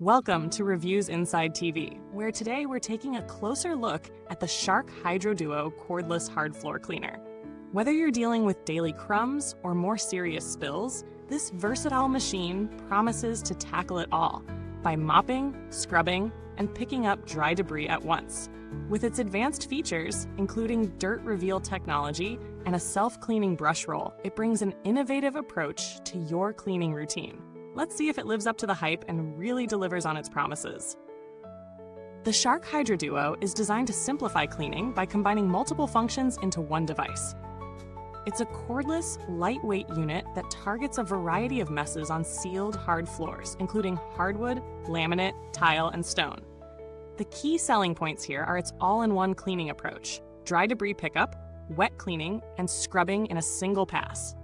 Welcome to Reviews Inside TV, where today we're taking a closer look at the Shark HydroDuo Cordless Hard Floor Cleaner. Whether you're dealing with daily crumbs or more serious spills, this versatile machine promises to tackle it all by mopping, scrubbing, and picking up dry debris at once. With its advanced features, including dirt reveal technology and a self-cleaning brush roll, it brings an innovative approach to your cleaning routine. Let's see if it lives up to the hype and really delivers on its promises. The Shark HydroDuo is designed to simplify cleaning by combining multiple functions into one device. It's a cordless, lightweight unit that targets a variety of messes on sealed hard floors, including hardwood, laminate, tile, and stone. The key selling points here are its all-in-one cleaning approach, dry debris pickup, wet cleaning, and scrubbing in a single pass.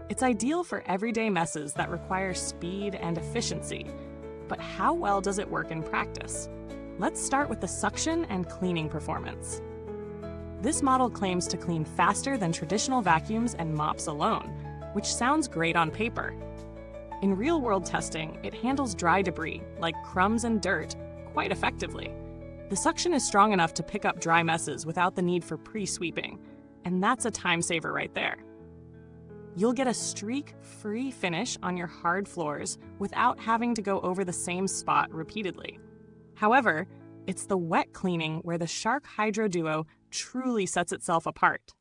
It's ideal for everyday messes that require speed and efficiency, but how well does it work in practice? Let's start with the suction and cleaning performance. This model claims to clean faster than traditional vacuums and mops alone, which sounds great on paper. In real-world testing, it handles dry debris, like crumbs and dirt, quite effectively. The suction is strong enough to pick up dry messes without the need for pre-sweeping, and that's a time saver right there. You'll get a streak-free finish on your hard floors without having to go over the same spot repeatedly. However, it's the wet cleaning where the Shark HydroDuo truly sets itself apart.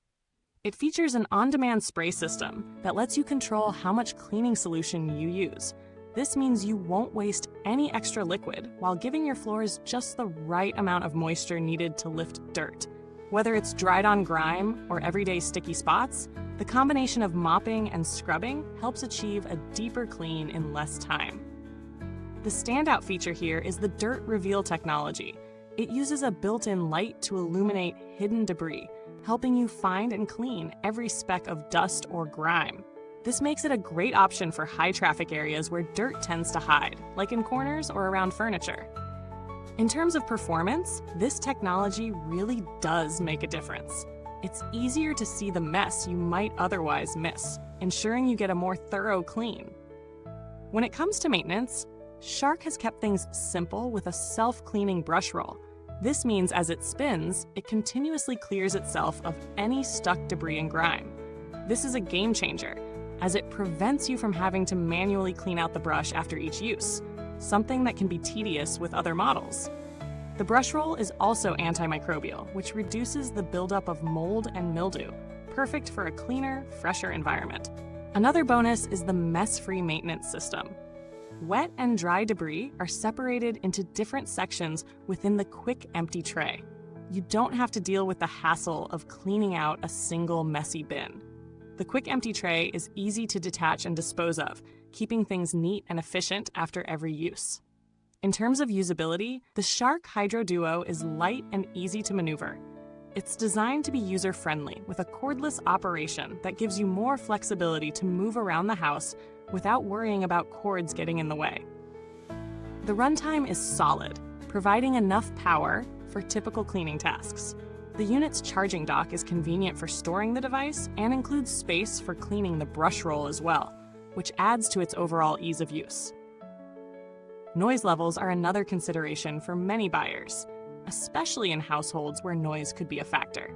It features an on-demand spray system that lets you control how much cleaning solution you use. This means you won't waste any extra liquid while giving your floors just the right amount of moisture needed to lift dirt. Whether it's dried-on grime or everyday sticky spots, the combination of mopping and scrubbing helps achieve a deeper clean in less time. The standout feature here is the dirt reveal technology. It uses a built-in light to illuminate hidden debris, helping you find and clean every speck of dust or grime. This makes it a great option for high-traffic areas where dirt tends to hide, like in corners or around furniture. In terms of performance, this technology really does make a difference. It's easier to see the mess you might otherwise miss, ensuring you get a more thorough clean. When it comes to maintenance, Shark has kept things simple with a self-cleaning brush roll. This means as it spins, it continuously clears itself of any stuck debris and grime. This is a game changer, as it prevents you from having to manually clean out the brush after each use, something that can be tedious with other models. The brush roll is also antimicrobial, which reduces the buildup of mold and mildew, perfect for a cleaner, fresher environment. Another bonus is the mess-free maintenance system. Wet and dry debris are separated into different sections within the quick empty tray. You don't have to deal with the hassle of cleaning out a single messy bin. The quick empty tray is easy to detach and dispose of, keeping things neat and efficient after every use. In terms of usability, the Shark HydroDuo is light and easy to maneuver. It's designed to be user-friendly with a cordless operation that gives you more flexibility to move around the house without worrying about cords getting in the way. The runtime is solid, providing enough power for typical cleaning tasks. The unit's charging dock is convenient for storing the device and includes space for cleaning the brush roll as well, which adds to its overall ease of use. Noise levels are another consideration for many buyers, especially in households where noise could be a factor.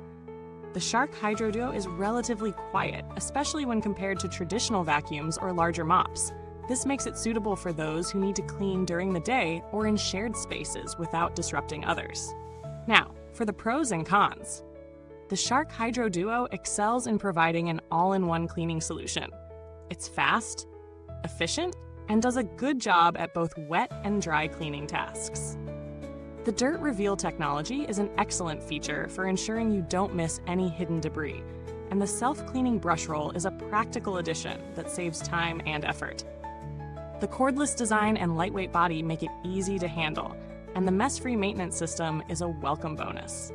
The Shark HydroDuo is relatively quiet, especially when compared to traditional vacuums or larger mops. This makes it suitable for those who need to clean during the day or in shared spaces without disrupting others. Now, for the pros and cons. The Shark HydroDuo excels in providing an all-in-one cleaning solution. It's fast, efficient, and does a good job at both wet and dry cleaning tasks. The dirt reveal technology is an excellent feature for ensuring you don't miss any hidden debris, and the self-cleaning brush roll is a practical addition that saves time and effort. The cordless design and lightweight body make it easy to handle, and the mess-free maintenance system is a welcome bonus.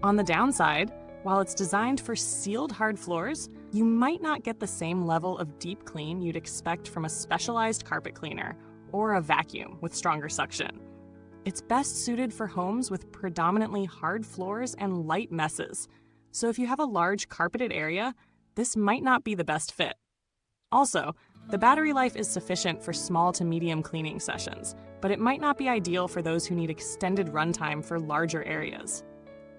On the downside, while it's designed for sealed hard floors, you might not get the same level of deep clean you'd expect from a specialized carpet cleaner or a vacuum with stronger suction. It's best suited for homes with predominantly hard floors and light messes, so if you have a large carpeted area, this might not be the best fit. Also, The battery life is sufficient for small to medium cleaning sessions, but it might not be ideal for those who need extended runtime for larger areas.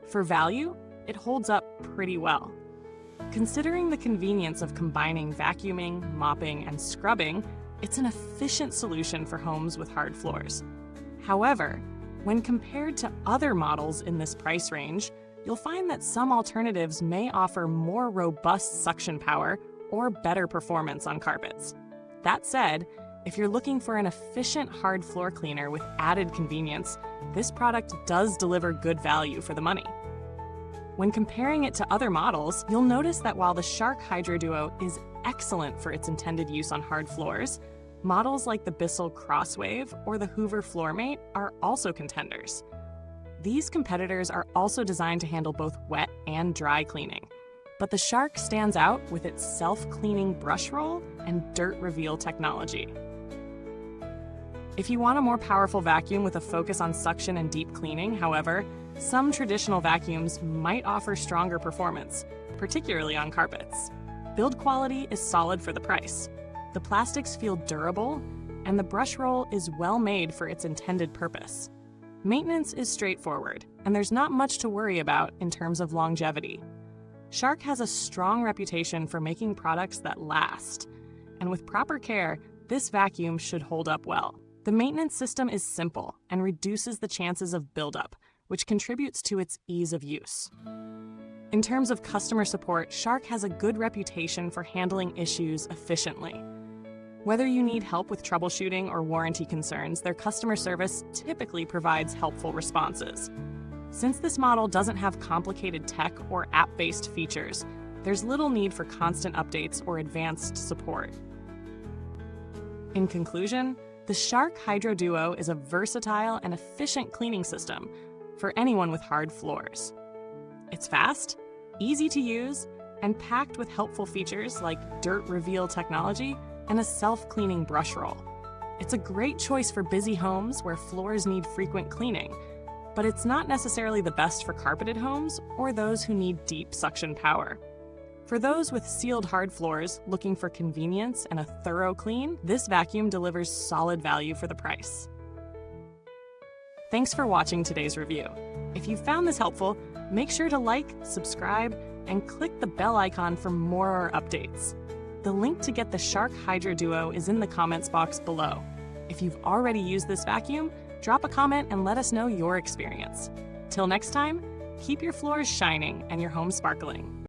For value, it holds up pretty well. Considering the convenience of combining vacuuming, mopping, and scrubbing, it's an efficient solution for homes with hard floors. However, when compared to other models in this price range, you'll find that some alternatives may offer more robust suction power or better performance on carpets. That said, if you're looking for an efficient hard floor cleaner with added convenience, this product does deliver good value for the money. When comparing it to other models, you'll notice that while the Shark HydroDuo is excellent for its intended use on hard floors, models like the Bissell Crosswave or the Hoover Floormate are also contenders. These competitors are also designed to handle both wet and dry cleaning, but the Shark stands out with its self-cleaning Brushroll and dirt reveal technology. If you want a more powerful vacuum with a focus on suction and deep cleaning, however, some traditional vacuums might offer stronger performance, particularly on carpets. Build quality is solid for the price. The plastics feel durable, and the Brushroll is well made for its intended purpose. Maintenance is straightforward, and there's not much to worry about in terms of longevity. Shark has a strong reputation for making products that last, and with proper care, this vacuum should hold up well. The maintenance system is simple and reduces the chances of buildup, which contributes to its ease of use. In terms of customer support, Shark has a good reputation for handling issues efficiently. Whether you need help with troubleshooting or warranty concerns, their customer service typically provides helpful responses. Since this model doesn't have complicated tech or app-based features, there's little need for constant updates or advanced support. In conclusion, the Shark HydroDuo is a versatile and efficient cleaning system for anyone with hard floors. It's fast, easy to use, and packed with helpful features like dirt reveal technology and a self-cleaning brush roll. It's a great choice for busy homes where floors need frequent cleaning, but it's not necessarily the best for carpeted homes or those who need deep suction power. For those with sealed hard floors looking for convenience and a thorough clean, this vacuum delivers solid value for the price. Thanks for watching today's review. If you found this helpful, make sure to like, subscribe, and click the bell icon for more updates. The link to get the Shark HydroDuo is in the comments box below. If you've already used this vacuum, drop a comment and let us know your experience. Till next time, keep your floors shining and your home sparkling.